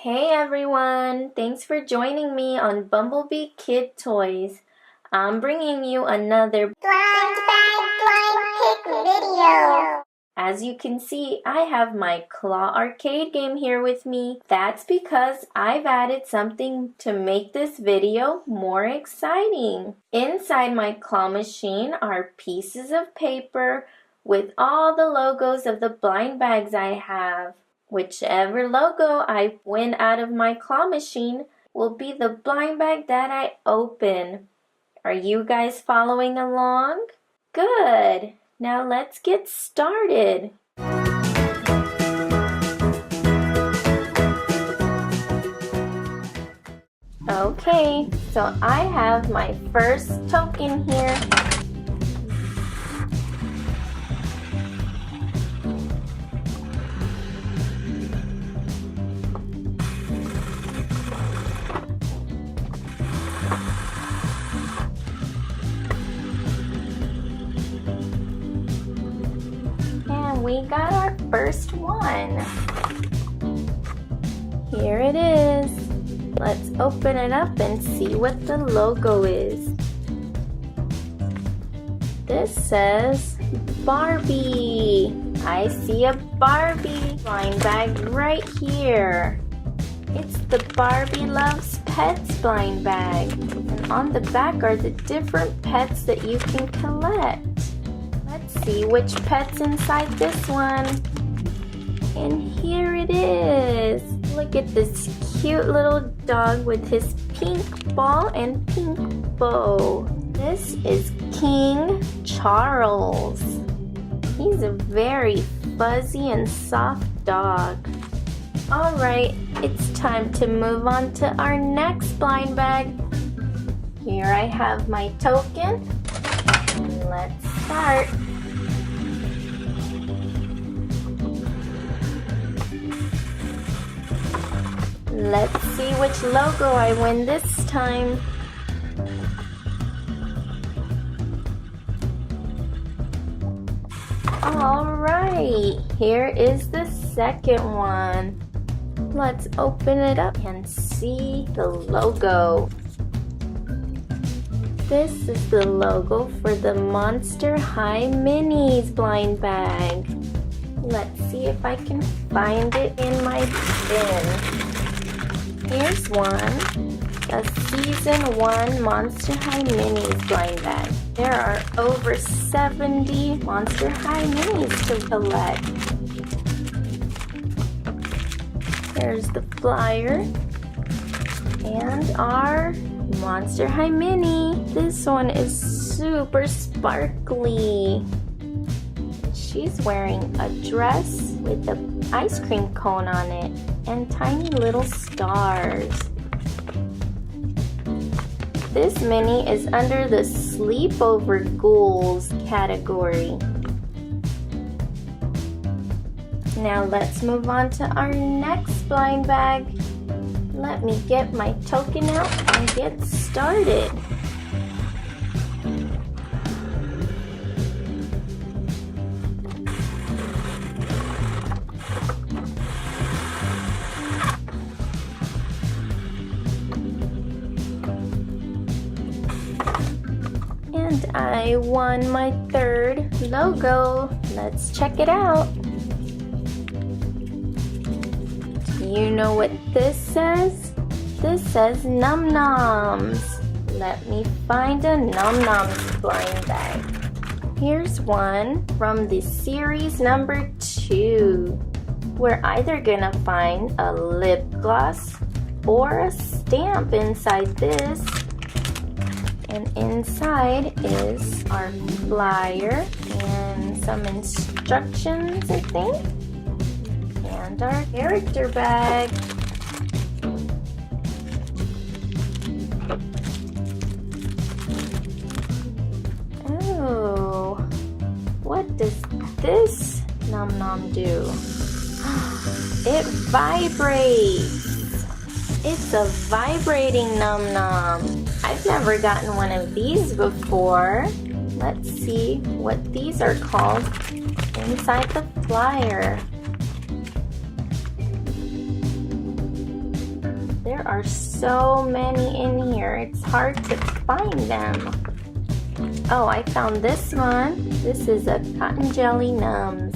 Hey everyone! Thanks for joining me on Bumblebee Kid Toys. I'm bringing you another blind pick video. As you can see, I have my Claw arcade game here with me. That's because I've added something to make this video more exciting. Inside my claw machine are pieces of paper with all the logos of the blind bags I have. Whichever logo I win out of my claw machine will be the blind bag that I open. Are you guys following along? Good! Now let's get started. Okay, so I have my first token here. We got our first one. Here it is. Let's open it up and see what the logo is. This says Barbie. I see a Barbie blind bag right here. It's the Barbie Loves Pets blind bag. And on the back are the different pets that you can collect. Let's see which pet's inside this one. And here it is. Look at this cute little dog with his pink ball and pink bow. This is King Charles. He's a very fuzzy and soft dog. Alright, it's time to move on to our next blind bag. Here I have my token. Let's start. Let's see which logo I win this time. Alright, here is the second one. Let's open it up and see the logo. This is the logo for the Monster High Minis blind bag. Let's see if I can find it in my bin. Here's one, a Season 1 Monster High Minis blind bag. There are over 70 Monster High Minis to collect. There's the flyer and our Monster High Mini. This one is super sparkly. She's wearing a dress with an ice cream cone on it and tiny little stars. This mini is under the Sleepover Ghouls category. Now let's move on to our next blind bag. Let me get my token out and get started. And I won my third logo. Let's check it out. Do you know what this says? This says Noms. Let me find a Noms blind bag. Here's one from the series number 2. We're either gonna find a lip gloss or a stamp inside this. And inside is our flyer and some instructions, I think. And our character bag. Oh, what does this Nom do? It vibrates. It's a vibrating Nom. I've never gotten one of these before. Let's see what these are called inside the flyer. There are so many in here, it's hard to find them. Oh, I found this one. This is a cotton jelly Noms.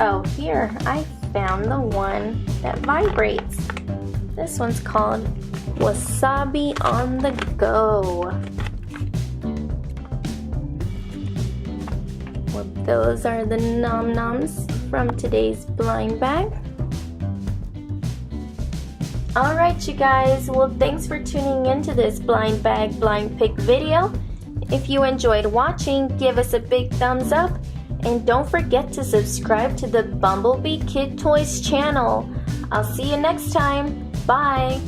Oh, here, I found the one that vibrates. This one's called Wasabi on the Go. Well, those are the Nom Noms from today's blind bag. Alright you guys, well thanks for tuning into this blind bag blind pick video. If you enjoyed watching, give us a big thumbs up and don't forget to subscribe to the Bumblebee Kid Toys channel. I'll see you next time. Bye!